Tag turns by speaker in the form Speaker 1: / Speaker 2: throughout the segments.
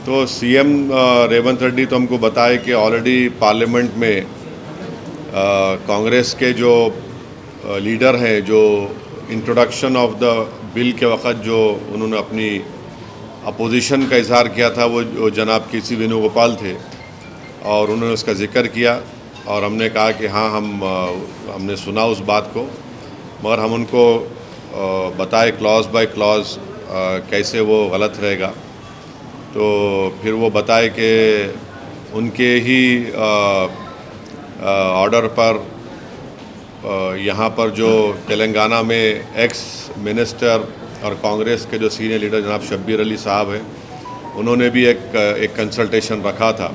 Speaker 1: तो सीएम रेवंत रेड्डी तो हमको बताए कि ऑलरेडी पार्लियामेंट में कांग्रेस के जो लीडर हैं, जो इंट्रोडक्शन ऑफ द बिल के वक़्त जो उन्होंने अपनी अपोजिशन का इजहार किया था, वो जनाब के.सी. वेणुगोपाल थे और उन्होंने उसका जिक्र किया और हमने कहा कि हाँ, हमने सुना उस बात को, मगर हम उनको बताए क्लॉज बाय क्लॉज कैसे वो गलत रहेगा। तो फिर वो बताए कि उनके ही ऑर्डर पर यहाँ पर जो तेलंगाना में एक्स मिनिस्टर और कांग्रेस के जो सीनियर लीडर जनाब शब्बीर अली साहब हैं, उन्होंने भी एक कंसल्टेशन रखा था।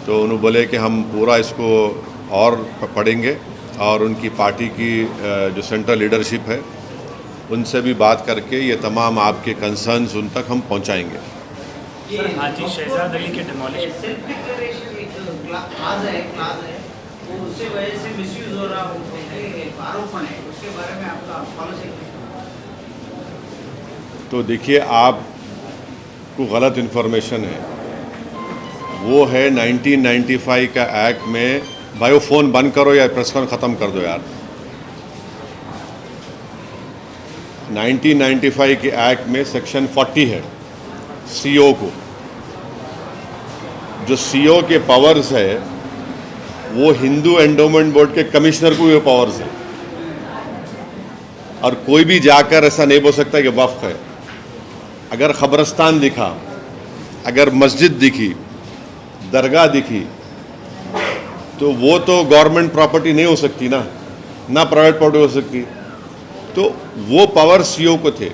Speaker 1: तो उन्होंने बोले कि हम पूरा इसको और पढ़ेंगे और उनकी पार्टी की जो सेंट्रल लीडरशिप है उनसे भी बात करके ये तमाम आपके कंसर्न्स उन तक हम पहुंचाएंगे।
Speaker 2: हाजी शहजाद अली के डिमोलिशन
Speaker 3: उससे वजह से मिसयूज हो रहा आरोपण है, उसके बारे में आपका पॉलिसी?
Speaker 1: तो देखिए, आपको गलत इन्फॉर्मेशन है। वो है 1995 का एक्ट में, भाई वो फ़ोन बंद करो या प्रेस कॉन्फ्रेंस ख़त्म कर दो यार। 1995 के एक्ट में सेक्शन 40 है सीओ को, जो सीओ के पावर्स है वो हिंदू एंडोमेंट बोर्ड के कमिश्नर को भी पावर्स है और कोई भी जाकर ऐसा नहीं बोल सकता कि वक्फ है। अगर ख़बरस्तान दिखा, अगर मस्जिद दिखी, दरगाह दिखी, तो वो तो गवर्नमेंट प्रॉपर्टी नहीं हो सकती ना प्राइवेट प्रॉपर्टी हो सकती। तो वो पावर सीओ को थे।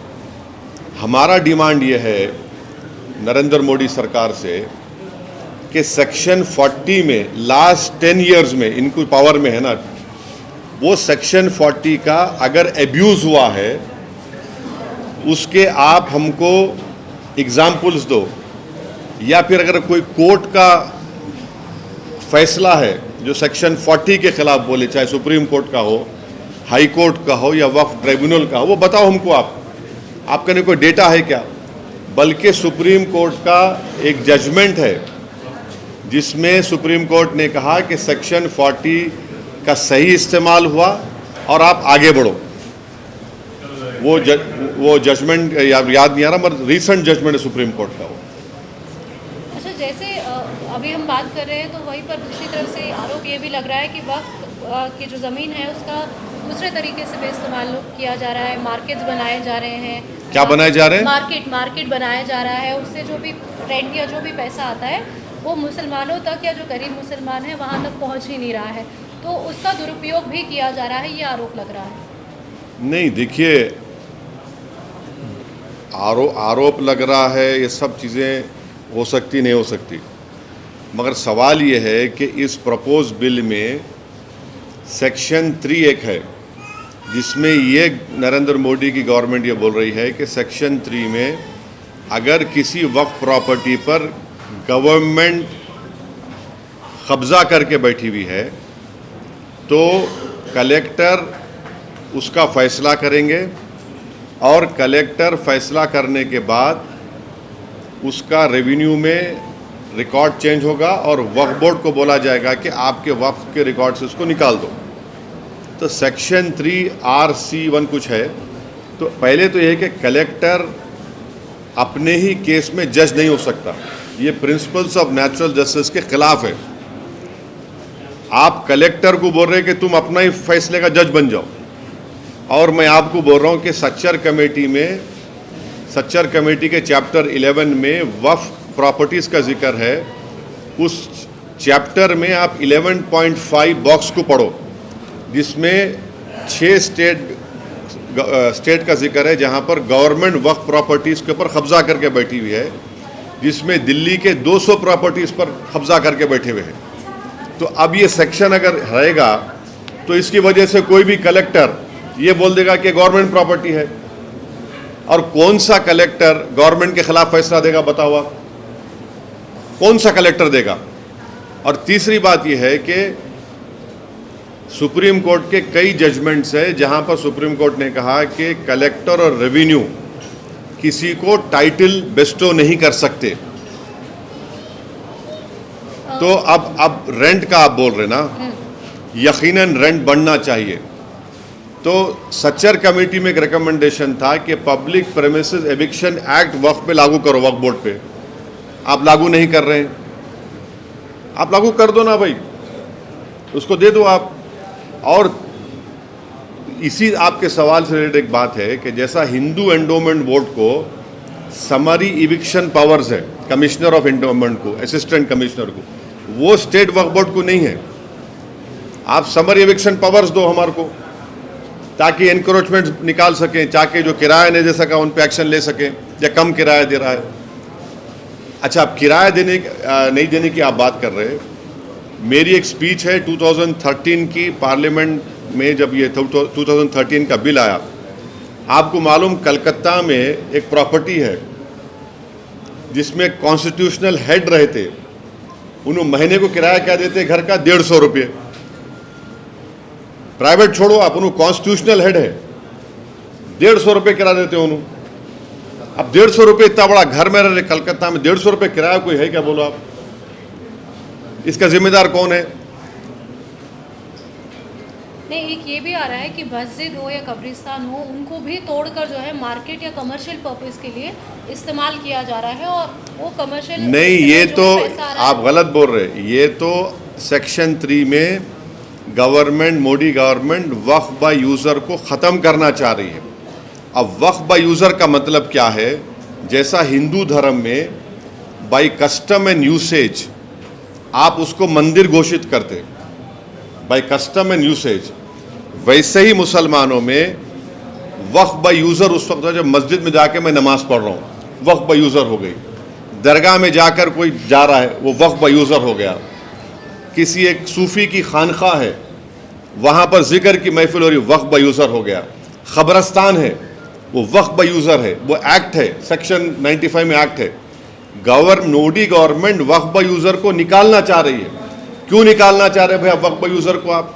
Speaker 1: हमारा डिमांड ये है नरेंद्र मोदी सरकार से कि सेक्शन 40 में लास्ट 10 इयर्स में इनको पावर में है ना, वो सेक्शन 40 का अगर एब्यूज़ हुआ है उसके आप हमको एग्जाम्पल्स दो, या फिर अगर कोई कोर्ट का फैसला है जो सेक्शन 40 के खिलाफ बोले, चाहे सुप्रीम कोर्ट का हो, हाई कोर्ट का हो या वक्फ ट्रिब्यूनल का हो, वो बताओ हमको। आपके लिए कोई डेटा है क्या? बल्कि सुप्रीम कोर्ट का एक जजमेंट है जिसमें सुप्रीम कोर्ट ने कहा कि सेक्शन 40 का सही इस्तेमाल हुआ और आप आगे बढ़ो। वो जजमेंट याद नहीं आ रहा, मगर रीसेंट जजमेंट है सुप्रीम कोर्ट का वो।
Speaker 4: अच्छा, जैसे अभी हम बात कर रहे हैं तो वहीं पर दूसरी तरफ से आरोप ये भी लग रहा है कि वक्त की जो ज़मीन है उसका दूसरे तरीके से भी इस्तेमाल किया जा रहा है, मार्केट्स बनाए जा रहे हैं।
Speaker 1: क्या बनाए जा रहे हैं?
Speaker 4: मार्केट बनाया जा रहा है, उससे जो भी रेंट या जो भी पैसा आता है वो मुसलमानों तक या जो गरीब मुसलमान है वहाँ तक पहुँच ही नहीं रहा है, तो उसका दुरुपयोग भी किया जा रहा है, ये आरोप लग रहा है।
Speaker 1: नहीं, देखिए, आरोप लग रहा है, ये सब चीज़ें हो सकती नहीं हो सकती, मगर सवाल ये है कि इस प्रपोज बिल में सेक्शन 3 एक है जिसमें ये नरेंद्र मोदी की गवर्नमेंट ये बोल रही है कि सेक्शन 3 में अगर किसी वक्फ प्रॉपर्टी पर गवर्नमेंट कब्ज़ा करके बैठी हुई है तो कलेक्टर उसका फ़ैसला करेंगे और कलेक्टर फ़ैसला करने के बाद उसका रेवेन्यू में रिकॉर्ड चेंज होगा और वक्फ बोर्ड को बोला जाएगा कि आपके वक्फ के रिकॉर्ड से उसको निकाल दो। तो सेक्शन 3(r)(c)(1) कुछ है। तो पहले तो यह है कि कलेक्टर अपने ही केस में जज नहीं हो सकता, ये प्रिंसिपल्स ऑफ नेचुरल जस्टिस के खिलाफ है। आप कलेक्टर को बोल रहे हैं कि तुम अपना ही फैसले का जज बन जाओ, और मैं आपको बोल रहा हूँ कि सच्चर कमेटी के चैप्टर 11 में वक्फ प्रॉपर्टीज़ का जिक्र है। उस चैप्टर में आप 11.5 बॉक्स को पढ़ो जिसमें 6 स्टेट का जिक्र है जहाँ पर गवर्नमेंट वक्फ प्रॉपर्टीज़ के ऊपर कब्जा करके बैठी हुई है, जिसमें दिल्ली के 200 प्रॉपर्टीज़ पर कब्जा करके बैठे हुए हैं। तो अब ये सेक्शन अगर रहेगा तो इसकी वजह से कोई भी कलेक्टर ये बोल देगा कि गवर्नमेंट प्रॉपर्टी है, और कौन सा कलेक्टर गवर्नमेंट के खिलाफ फैसला देगा? बताओ आप, कौन सा कलेक्टर देगा? और तीसरी बात यह है कि सुप्रीम कोर्ट के कई जजमेंट्स है जहां पर सुप्रीम कोर्ट ने कहा कि कलेक्टर और रेवेन्यू किसी को टाइटल बेस्टो नहीं कर सकते। तो अब रेंट का आप बोल रहे ना, यकीनन रेंट बढ़ना चाहिए। तो सच्चर कमेटी में एक रिकमेंडेशन था कि पब्लिक प्रेमिसेस एविक्शन एक्ट वक्फ पे लागू करो, वक्फ बोर्ड पे। आप लागू नहीं कर रहे हैं, आप लागू कर दो ना भाई, उसको दे दो आप। और इसी आपके सवाल से रिलेटेड एक बात है कि जैसा हिंदू एंडोमेंट बोर्ड को समरी इविक्शन पावर्स है, कमिश्नर ऑफ एंडोमेंट को, असिस्टेंट कमिश्नर को, वो स्टेट वक्फ बोर्ड को नहीं है। आप समरी इविक्शन पावर्स दो हमारे को, ताकि एनक्रोचमेंट निकाल सकें, ताकि जो किराया नहीं दे सका उन पे एक्शन ले सकें, या कम किराया दे रहा है। अच्छा, आप किराया नहीं देने की आप बात कर रहे हैं। मेरी एक स्पीच है 2013 की पार्लियामेंट में, जब ये 2013 का बिल आया। आपको मालूम कलकत्ता में एक प्रॉपर्टी है जिसमें कॉन्स्टिट्यूशनल हेड रहते, उन्होंने महीने को किराया क्या देते घर का, 150 रुपये। प्राइवेट छोड़ो आप, उन्होंने कॉन्स्टिट्यूशनल हेड है, 150 रुपये किराया देते उन्होंने। अब 150 रुपये, इतना बड़ा घर में रहे कलकत्ता में, 150 रुपये किराया कोई है क्या, बोलो आप? इसका जिम्मेदार कौन है?
Speaker 4: नहीं, एक ये भी आ रहा है कि मस्जिद हो या कब्रिस्तान हो, उनको भी तोड़कर जो है मार्केट या कमर्शियल पर्पस के लिए इस्तेमाल किया जा रहा है, और वो कमर्शियल
Speaker 1: नहीं, ये तो आप गलत बोल रहे हैं। ये तो सेक्शन 3 में government, Modi government Waqf by user को ख़त्म करना चाह रही है। अब वक्फ बाय यूज़र का मतलब क्या है? जैसा हिंदू धर्म में बाय कस्टम एंड यूसेज आप उसको मंदिर घोषित करते, बाय कस्टम एंड यूसेज, वैसे ही मुसलमानों में वक्फ बाय यूज़र उस वक्त जब मस्जिद में जाके मैं नमाज पढ़ रहा हूँ, वक्फ बाय यूज़र हो गई। दरगाह में जाकर कोई जा रहा है, वो वक्फ बाय यूज़र हो गया। किसी एक सूफ़ी की खानखा है, वहाँ पर जिक्र की महफिल हो रही, वक्फ बाय यूज़र हो गया। ख़बरस्तान है, वो वक्फ बाय यूज़र है, वो एक्ट है, सेक्शन 95 में एक्ट है। Modi government Waqf by user को निकालना चाह रही है। क्यों निकालना चाह रहे हैं भाई वक्फ बाय यूज़र को आप?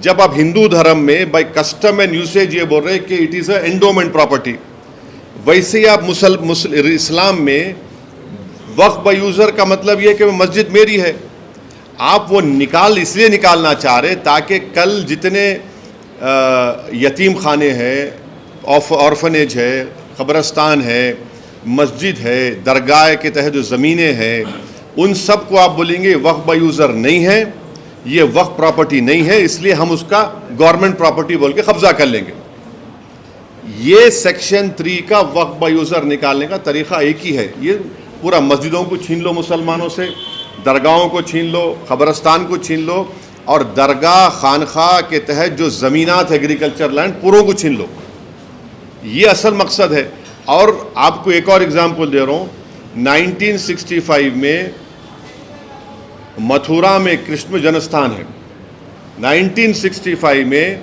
Speaker 1: जब आप हिंदू धर्म में बाय कस्टम एंड यूसेज ये बोल रहे हैं कि it is a endowment property, वैसे ही आप इस्लाम में वक्फ बाय यूज़र का मतलब ये कि मस्जिद मेरी है। आप वो इसलिए निकालना चाह रहे ताकि कल जितने यतीम खाने हैं, ऑर्फनेज है, क़ब्रिस्तान है, मस्जिद है, दरगाह के तहत जो ज़मीनें हैं, उन सब को आप बोलेंगे वक्फ बाय यूज़र नहीं है, ये वक्फ प्रॉपर्टी नहीं है, इसलिए हम उसका गवर्नमेंट प्रॉपर्टी बोल के कब्जा कर लेंगे। ये सेक्शन 3 का वक्फ बाय यूज़र निकालने का तरीक़ा एक ही है। ये पूरा मस्जिदों को छीन लो मुसलमानों से, दरगाहों को छीन लो, क़ब्रिस्तान को छीन लो, और दरगाह खानखा के तहत जो ज़मीनात एग्रीकल्चर लैंड पूरों को छीन लो। ये असल मकसद है। और आपको एक और एग्जाम्पल दे रहा हूँ, 1965 में मथुरा में कृष्ण जन्मस्थान है। 1965 में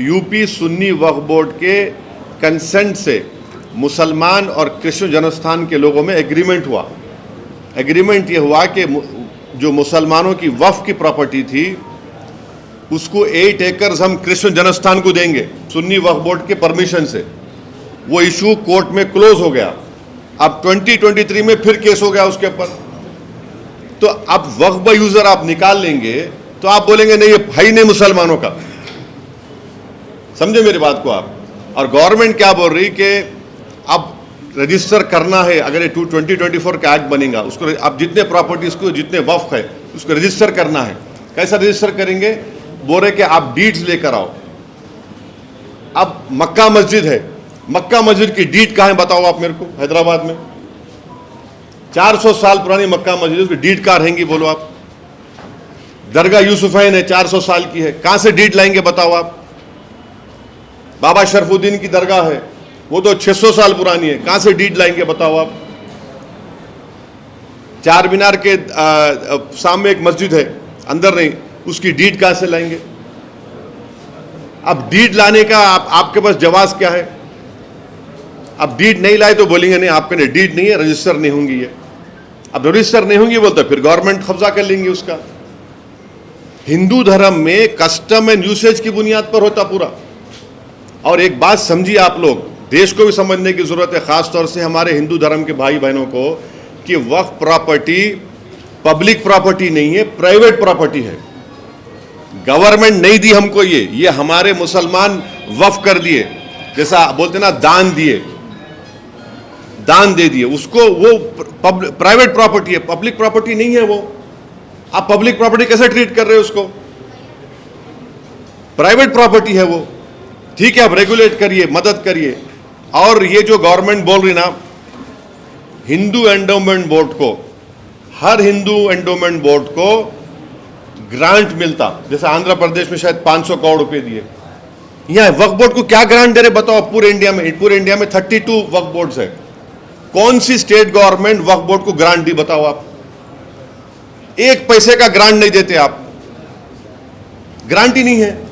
Speaker 1: यूपी सुन्नी वक्फ बोर्ड के कंसेंट से मुसलमान और कृष्ण जन्मस्थान के लोगों में एग्रीमेंट हुआ। एग्रीमेंट ये हुआ कि जो मुसलमानों की वक्फ की प्रॉपर्टी थी उसको 8 एकर्स हम कृष्ण जन्मस्थान को देंगे, सुन्नी वक्फ बोर्ड के परमिशन से। वो इशू कोर्ट में क्लोज हो गया। अब 2023 में फिर केस हो गया उसके ऊपर। तो अब वक्फ बाय यूज़र आप निकाल लेंगे तो आप बोलेंगे नहीं, ये भाई नहीं मुसलमानों का। समझे मेरी बात को आप? और गवर्नमेंट क्या बोल रही कि अब रजिस्टर करना है, अगर ये 2024 का एक्ट बनेगा, उसको अब जितने प्रॉपर्टीज को, जितने वक्फ है, उसको रजिस्टर करना है। कैसा रजिस्टर करेंगे? बोल रहे कि आप डीड्स लेकर आओ। अब मक्का मस्जिद है, मक्का मस्जिद की डीड कहाँ है बताओ आप मेरे को? हैदराबाद में 400 साल पुरानी मक्का मस्जिद, उसकी डीड कहाँ रहेंगी बोलो आप? दरगाह यूसुफैन है, 400 साल की है, कहाँ से डीड लाएंगे बताओ आप? बाबा शरफुद्दीन की दरगाह है, वो तो 600 साल पुरानी है, कहाँ से डीड लाएंगे बताओ आप? चार मीनार के सामने एक मस्जिद है, अंदर नहीं, उसकी डीड कहाँ से लाएंगे? अब डीड लाने का आपके पास जवाब क्या है? अब डीड नहीं लाए तो बोलेंगे नहीं आपके डीड नहीं है, रजिस्टर नहीं होंगी ये। अब रजिस्टर नहीं होंगी बोलते फिर गवर्नमेंट कब्जा कर लेंगे उसका। हिंदू धर्म में कस्टम एंड यूसेज की बुनियाद पर होता पूरा। और एक बात समझिए आप लोग, देश को भी समझने की जरूरत है, खास तौर से हमारे हिंदू धर्म के भाई बहनों को, कि वक्फ प्रॉपर्टी पब्लिक प्रॉपर्टी नहीं है, प्राइवेट प्रॉपर्टी है। गवर्नमेंट नहीं दी हमको, ये हमारे मुसलमान वक्फ कर दिए, जैसा बोलते ना दान दिए, दान दे दिए उसको। वो प्राइवेट प्रॉपर्टी है, पब्लिक प्रॉपर्टी नहीं है वो। आप पब्लिक प्रॉपर्टी कैसे ट्रीट कर रहे हो उसको? प्राइवेट प्रॉपर्टी है वो। ठीक है, आप रेगुलेट करिए, मदद करिए। और ये जो गवर्नमेंट बोल रही ना, हिंदू एंडोमेंट बोर्ड को, हर हिंदू एंडोमेंट बोर्ड को ग्रांट मिलता, जैसे आंध्र प्रदेश में शायद 500 करोड़ रुपए दिए। यहां वक्फ बोर्ड को क्या ग्रांट दे रहे बताओ? पूरे इंडिया में 32 वक्फ बोर्ड्स है। कौन सी स्टेट गवर्नमेंट वक्फ बोर्ड को ग्रांट दी बताओ? आप एक पैसे का ग्रांट नहीं देते, आप ग्रांट ही नहीं है।